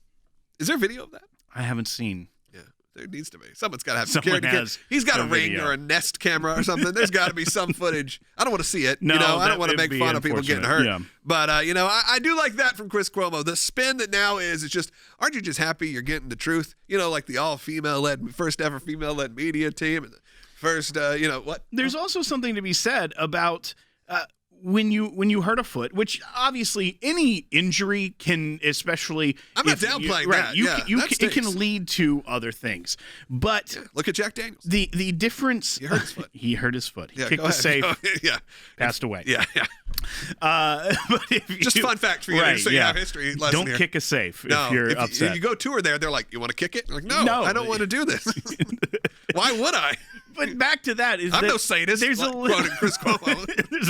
Is there video of that? I haven't seen. Yeah. There needs to be. Someone's got to have Someone has He's got a Ring video. or a Nest camera or something. There's got to be some footage. I don't want to see it. No, I don't want to make fun of people getting hurt. Yeah. But, I do like that from Chris Cuomo. The spin that now is just, aren't you just happy you're getting the truth? Like the first ever female-led media team and the first, what? There's also something to be said about when you hurt a foot, which obviously any injury can, especially. I'm not downplaying that. It can lead to other things. But look at Jack Daniels. The difference. He hurt his foot. He hurt his foot. He kicked the safe. Passed away. Yeah. But just fun fact for you, so you have history lesson Don't here. kick a safe if you're upset. You go tour there, they're like, you want to kick it? You're like, no, I don't want to do this. Why would I? But back to that I'm no sadist. There's a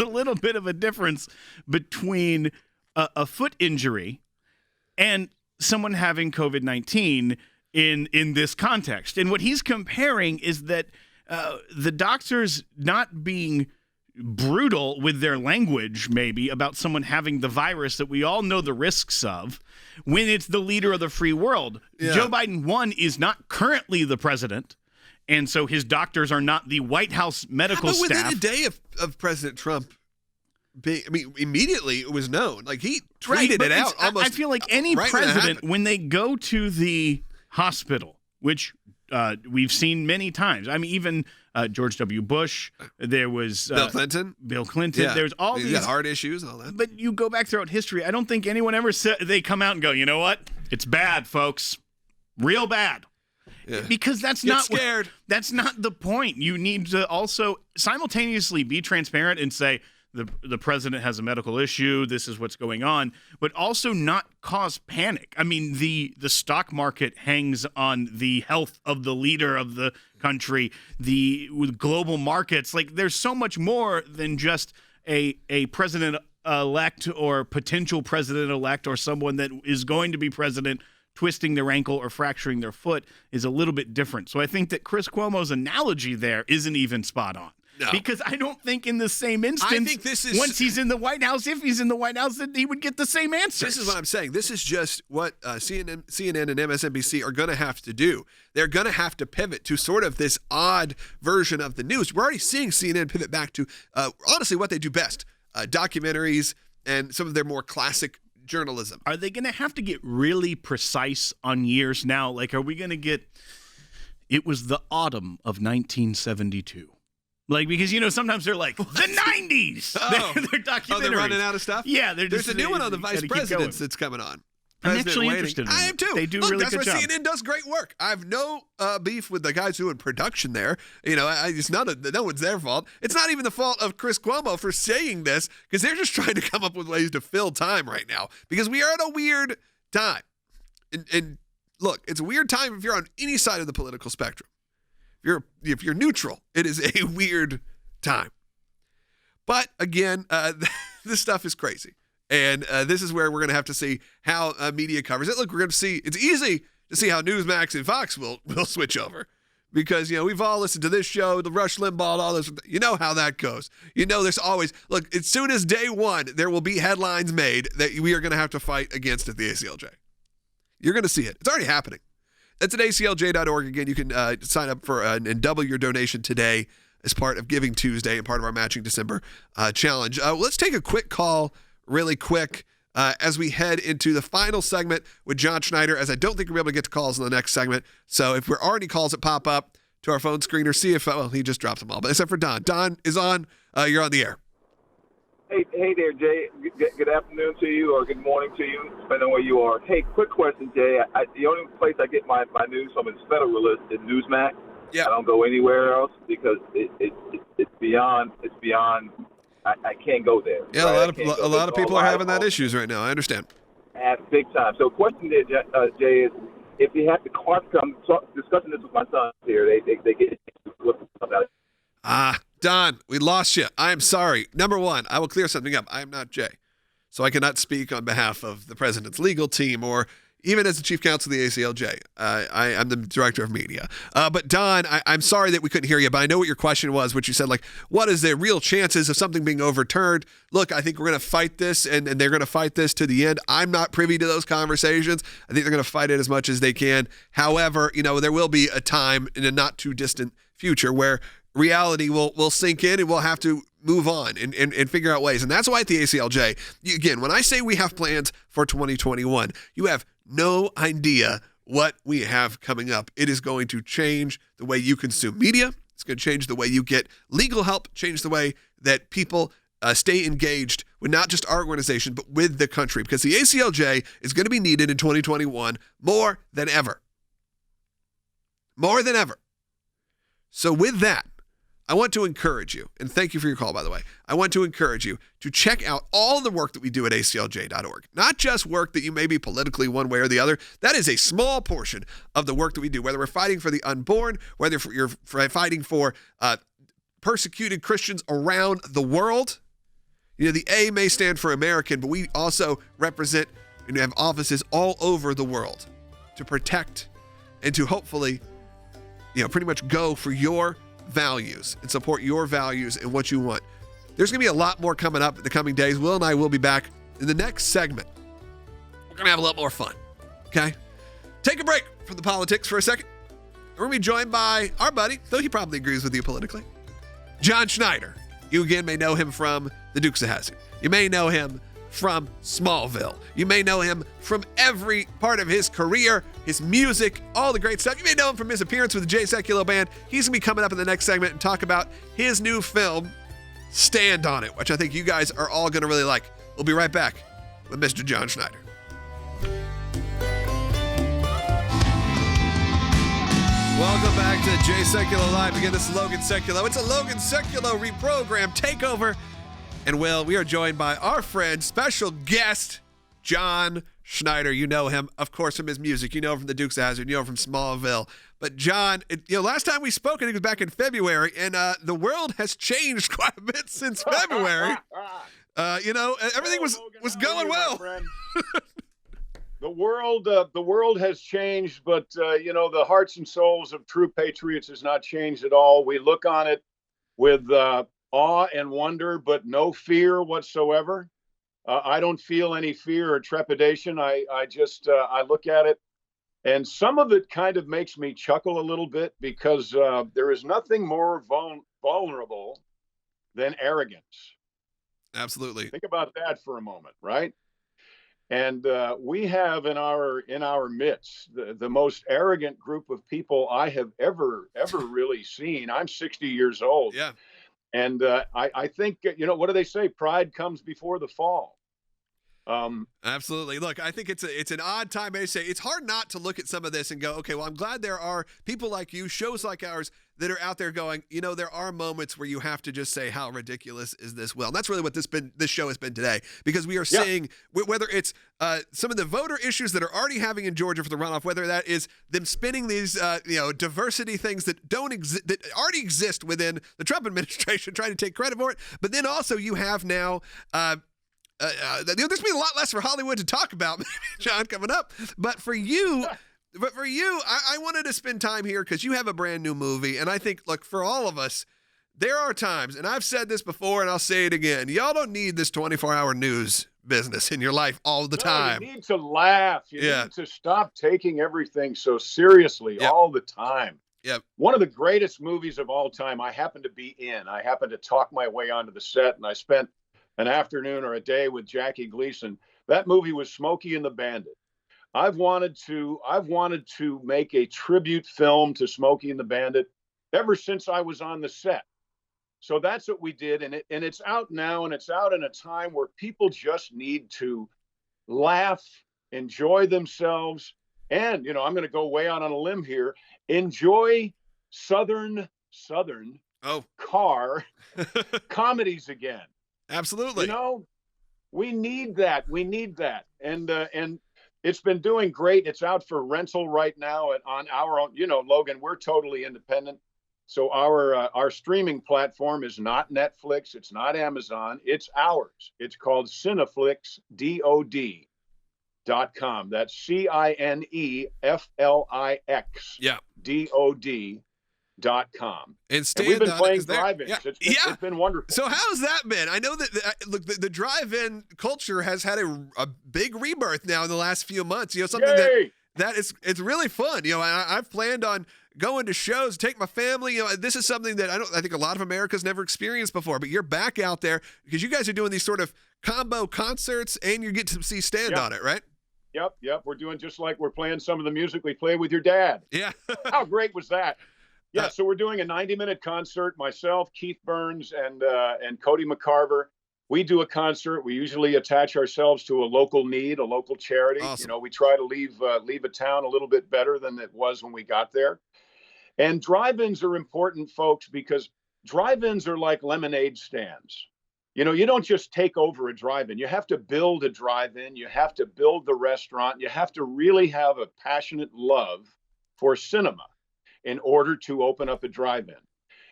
little bit of a difference between a foot injury and someone having COVID-19 in this context. And what he's comparing is that the doctors not being brutal with their language, maybe, about someone having the virus that we all know the risks of when it's the leader of the free world. Yeah. Joe Biden, one, is not currently the president, and so his doctors are not the White House medical staff. But within a day of President Trump immediately it was known. Like, he tweeted it out almost. I feel like any president, when they go to the hospital, which we've seen many times. I mean, even George W. Bush, there was Bill Clinton. Yeah. There's all these. Got heart issues and all that. But you go back throughout history, I don't think anyone ever said, they come out and go, you know what? It's bad, folks. Real bad. Yeah. Because that's scared. That's not the point. You need to also simultaneously be transparent and say, the president has a medical issue, this is what's going on, but also not cause panic. I mean, the stock market hangs on the health of the leader of the country, with global markets. Like, there's so much more than just a president-elect or potential president-elect or someone that is going to be president twisting their ankle or fracturing their foot is a little bit different. So I think that Chris Cuomo's analogy there isn't even spot on. No. Because I don't think in the same instance, I think this is, once he's in the White House, if he's in the White House, that he would get the same answer. This is what I'm saying. This is just what CNN and MSNBC are going to have to do. They're going to have to pivot to sort of this odd version of the news. We're already seeing CNN pivot back to, honestly, what they do best, documentaries and some of their more classic journalism. Are they going to have to get really precise on years now? Like, are we going to get, it was the autumn of 1972? Like, because, sometimes they're like, the 90s. They're documentaries. Oh, they're running out of stuff? Yeah. There's a new one on the vice presidents that's coming on. I'm actually interested in it. I am too. They do really good job. That's where CNN does great work. I have no beef with the guys doing production there. It's no one's their fault. It's not even the fault of Chris Cuomo for saying this, because they're just trying to come up with ways to fill time right now, because we are at a weird time. And look, it's a weird time if you're on any side of the political spectrum. If you're neutral, it is a weird time. But again, this stuff is crazy. And this is where we're going to have to see how media covers it. Look, we're going to see, it's easy to see how Newsmax and Fox will switch over. Because, we've all listened to this show, the Rush Limbaugh, all this. You know how that goes. There's always, look, as soon as day one, there will be headlines made that we are going to have to fight against at the ACLJ. You're going to see it. It's already happening. That's at aclj.org. Again, you can sign up for and double your donation today as part of Giving Tuesday and part of our Matching December challenge. Let's take a quick call really quick as we head into the final segment with John Schneider, as I don't think we'll be able to get to calls in the next segment. So if we're already calls that pop up to our phone screener, see if, he just dropped them all. But except for Don. Don is on. You're on the air. Hey there, Jay. Good afternoon to you, or good morning to you, depending on where you are. Hey, quick question, Jay. The only place I get my news from is Federalist and Newsmax. Yeah. I don't go anywhere else because it's beyond. I can't go there. Yeah, right? a lot of people are having that issues right now. I understand. At big time. So, question there, Jay, is if you have to I'm discussing this with my sons here. They get about it. Don, we lost you. I am sorry. Number one, I will clear something up. I am not Jay, so I cannot speak on behalf of the president's legal team or even as the chief counsel of the ACLJ. I'm the director of media. But Don, I'm sorry that we couldn't hear you, but I know what your question was, which you said, like, what is the real chances of something being overturned? Look, I think we're going to fight this, and they're going to fight this to the end. I'm not privy to those conversations. I think they're going to fight it as much as they can. However, there will be a time in a not too distant future where reality will sink in and we'll have to move on and figure out ways. And that's why at the ACLJ, again, when I say we have plans for 2021, you have no idea what we have coming up. It is going to change the way you consume media. It's going to change the way you get legal help, change the way that people stay engaged with not just our organization, but with the country. Because the ACLJ is going to be needed in 2021 more than ever. More than ever. So with that, I want to encourage you, and thank you for your call, by the way. I want to encourage you to check out all the work that we do at ACLJ.org. Not just work that you may be politically one way or the other. That is a small portion of the work that we do, whether we're fighting for the unborn, whether you're fighting for persecuted Christians around the world. You know, the A may stand for American, but we also represent and have offices all over the world to protect and to hopefully, pretty much go for your values and support your values and what you want. There's going to be a lot more coming up in the coming days. Will and I will be back in the next segment. We're going to have a lot more fun, okay? Take a break from the politics for a second. We're going to be joined by our buddy, though he probably agrees with you politically, John Schneider. You again may know him from The Dukes of Hazzard. You may know him from Smallville. You may know him from every part of his career, his music, all the great stuff. You may know him from his appearance with the Jay Sekulow Band. He's going to be coming up in the next segment and talk about his new film, Stand on It, which I think you guys are all going to really like. We'll be right back with Mr. John Schneider. Welcome back to Jay Sekulow Live. Again, this is Logan Sekulow. It's a Logan Sekulow ReProgram takeover. And Will, we are joined by our friend, special guest, John Schneider. You know him, of course, from his music. You know him from The Dukes of Hazzard. You know him from Smallville. But John, last time we spoke, I think it was back in February, and the world has changed quite a bit since February. Everything was going well. The world has changed, but the hearts and souls of true patriots has not changed at all. We look on it with awe and wonder, but no fear whatsoever. I don't feel any fear or trepidation. I look at it, and some of it kind of makes me chuckle a little bit because there is nothing more vulnerable than arrogance. Absolutely. Think about that for a moment, right? And we have in our midst the most arrogant group of people I have ever really seen. I'm 60 years old. Yeah. And I think, what do they say? Pride comes before the fall. Absolutely. Look, I think it's an odd time. I say it's hard not to look at some of this and go, okay, well, I'm glad there are people like you, shows like ours that are out there going, there are moments where you have to just say, how ridiculous is this? Well, and that's really what this show has been today, because we are seeing whether it's some of the voter issues that are already having in Georgia for the runoff, whether that is them spinning these, diversity things that don't exist, that already exist within the Trump administration, trying to take credit for it. But then also you have now, there's going to be a lot less for Hollywood to talk about, John, coming up. But for you, I wanted to spend time here because you have a brand new movie. And I think, look, for all of us, there are times, and I've said this before and I'll say it again, y'all don't need this 24-hour news business in your life all the time. You need to laugh. You need to stop taking everything so seriously all the time. Yep. One of the greatest movies of all time I happened to be in. I happened to talk my way onto the set, and I spent an afternoon or a day with Jackie Gleason. That movie was Smokey and the Bandit. I've wanted to make a tribute film to Smokey and the Bandit ever since I was on the set. So that's what we did, and it's out now, and it's out in a time where people just need to laugh, enjoy themselves, and I'm going to go way out on a limb here. Enjoy Southern car comedies again. Absolutely. We need that. And it's been doing great. It's out for rental right now on our own. Logan, we're totally independent. So our streaming platform is not Netflix. It's not Amazon. It's ours. It's called CineflixDOD.com. That's CINEFLIX. Yeah. DOD.com. And we've been playing there. drive-ins. Yeah. It's been wonderful. So how's that been? I know that look, the drive-in culture has had a big rebirth now in the last few months. Something it's really fun. I've planned on going to shows, take my family. This is something that I think a lot of America's never experienced before. But you're back out there because you guys are doing these sort of combo concerts, and you get to see Stand on It, right? Yep. We're doing just like we're playing some of the music we play with your dad. Yeah. How great was that? Yeah, so we're doing a 90-minute concert. Myself, Keith Burns, and Cody McCarver. We do a concert. We usually attach ourselves to a local need, a local charity. Awesome. We try to leave a town a little bit better than it was when we got there. And drive-ins are important, folks, because drive-ins are like lemonade stands. You know, you don't just take over a drive-in. You have to build a drive-in. You have to build the restaurant. You have to really have a passionate love for cinema in order to open up a drive-in.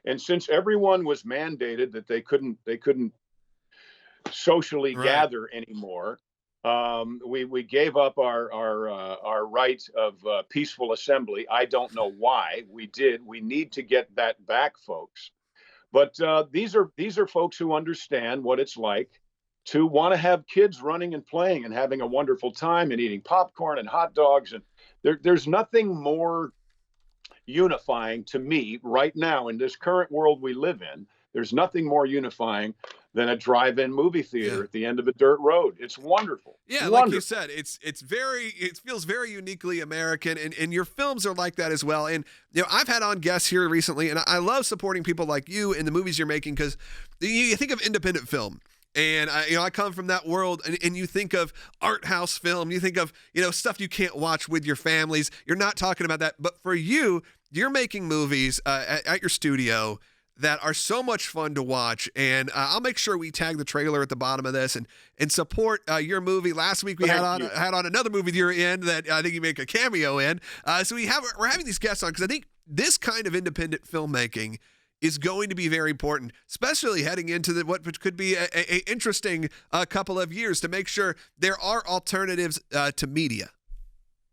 And since everyone was mandated that they couldn't socially gather anymore, we gave up our right of peaceful assembly. I don't know why we did. We need to get that back, folks. But these are folks who understand what it's like to want to have kids running and playing and having a wonderful time and eating popcorn and hot dogs. And there's nothing more unifying to me right now in this current world we live in. There's nothing more unifying than a drive-in movie theater at the end of a dirt road. It's wonderful. Yeah, wonderful. Like you said, it feels very uniquely American, and your films are like that as well. And you know, I've had on guests here recently, and I love supporting people like you in the movies you're making, because you think of independent film. And I come from that world, and you think of art house film, you think of stuff you can't watch with your families. You're not talking about that, but for you, you're making movies at your studio that are so much fun to watch. And I'll make sure we tag the trailer at the bottom of this and support your movie. Last week we had on another movie you're in that I think you make a cameo in. So we're having these guests on because I think this kind of independent filmmaking is going to be very important, especially heading into what could be a interesting couple of years, to make sure there are alternatives to media.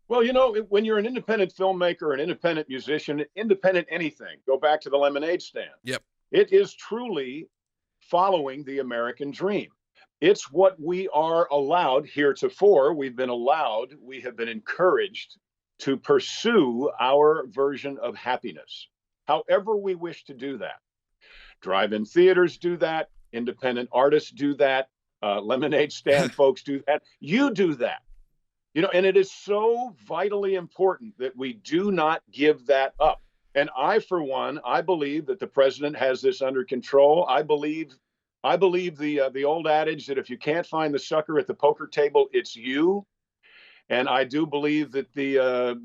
Well, when you're an independent filmmaker, an independent musician, independent anything, go back to the lemonade stand. Yep. It is truly following the American dream. It's what we are allowed heretofore. We have been encouraged to pursue our version of happiness, however we wish to do that. Drive-in theaters do that. Independent artists do that. Lemonade stand folks do that. You do that. And it is so vitally important that we do not give that up. And I, for one, I believe that the president has this under control. I believe the old adage that if you can't find the sucker at the poker table, it's you. And I do believe that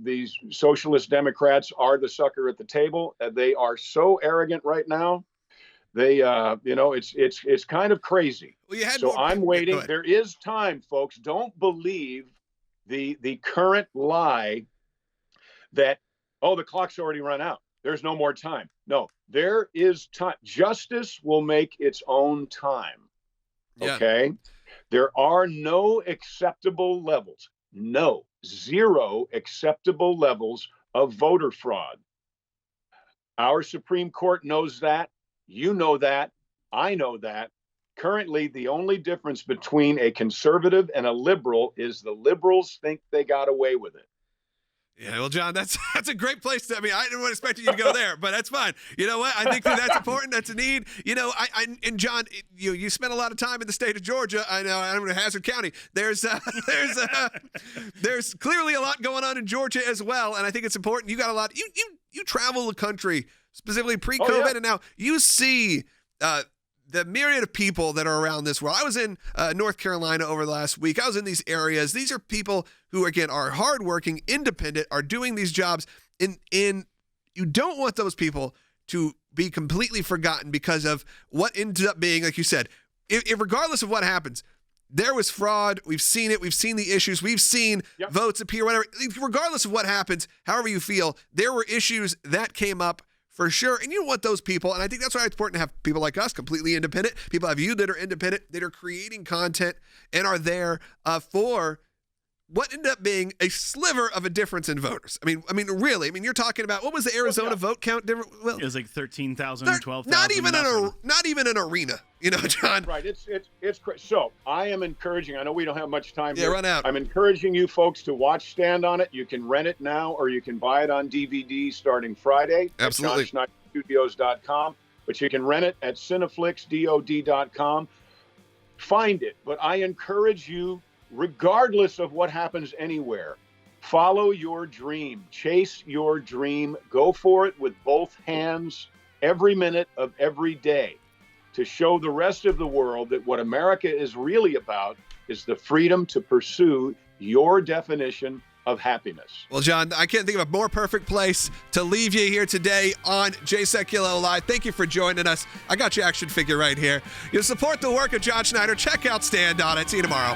these socialist Democrats are the sucker at the table. They are so arrogant right now. They, it's kind of crazy. Well, I'm waiting. There is time, folks. Don't believe the current lie that, the clock's already run out. There's no more time. No, there is time. Justice will make its own time. Okay? There are no acceptable levels. No, zero acceptable levels of voter fraud. Our Supreme Court knows that. You know that. I know that. Currently, the only difference between a conservative and a liberal is the liberals think they got away with it. Yeah, well, John, that's a great place to. I didn't expect you to go there, but that's fine. You know what? I think that's important. That's a need. And John, you spent a lot of time in the state of Georgia. I know I'm in Hazard County. There's clearly a lot going on in Georgia as well, and I think it's important. You got a lot. You travel the country, specifically pre-COVID, and now you see the myriad of people that are around this world. I was in North Carolina over the last week. I was in these areas. These are people who, again, are hardworking, independent, are doing these jobs. And you don't want those people to be completely forgotten because of what ended up being, like you said, if regardless of what happens, there was fraud. We've seen it. We've seen the issues. We've seen votes appear, whatever. Regardless of what happens, however you feel, there were issues that came up for sure. And you don't want those people, and I think that's why it's important to have people like us, completely independent, people like you that are independent, that are creating content and are there for what ended up being a sliver of a difference in voters. I mean, really. You're talking about, what was the Arizona vote count different? Well, it was like 13,000 and 12,000. Not even an arena, John. Right. It's crazy. So I am encouraging. I know we don't have much time. Yeah, run out. I'm encouraging you folks to watch Stand on It. You can rent it now, or you can buy it on DVD starting Friday. Absolutely. At JohnSchneiderStudios.com. But you can rent it at CineflixDOD.com. Find it. But I encourage you, regardless of what happens anywhere, follow your dream, chase your dream, go for it with both hands every minute of every day, to show the rest of the world that what America is really about is the freedom to pursue your definition of happiness. Well, John, I can't think of a more perfect place to leave you here today on Jay Sekulow Live. Thank you for joining us. I got your action figure right here. You support the work of John Schneider. Check out Stand On It. See you tomorrow.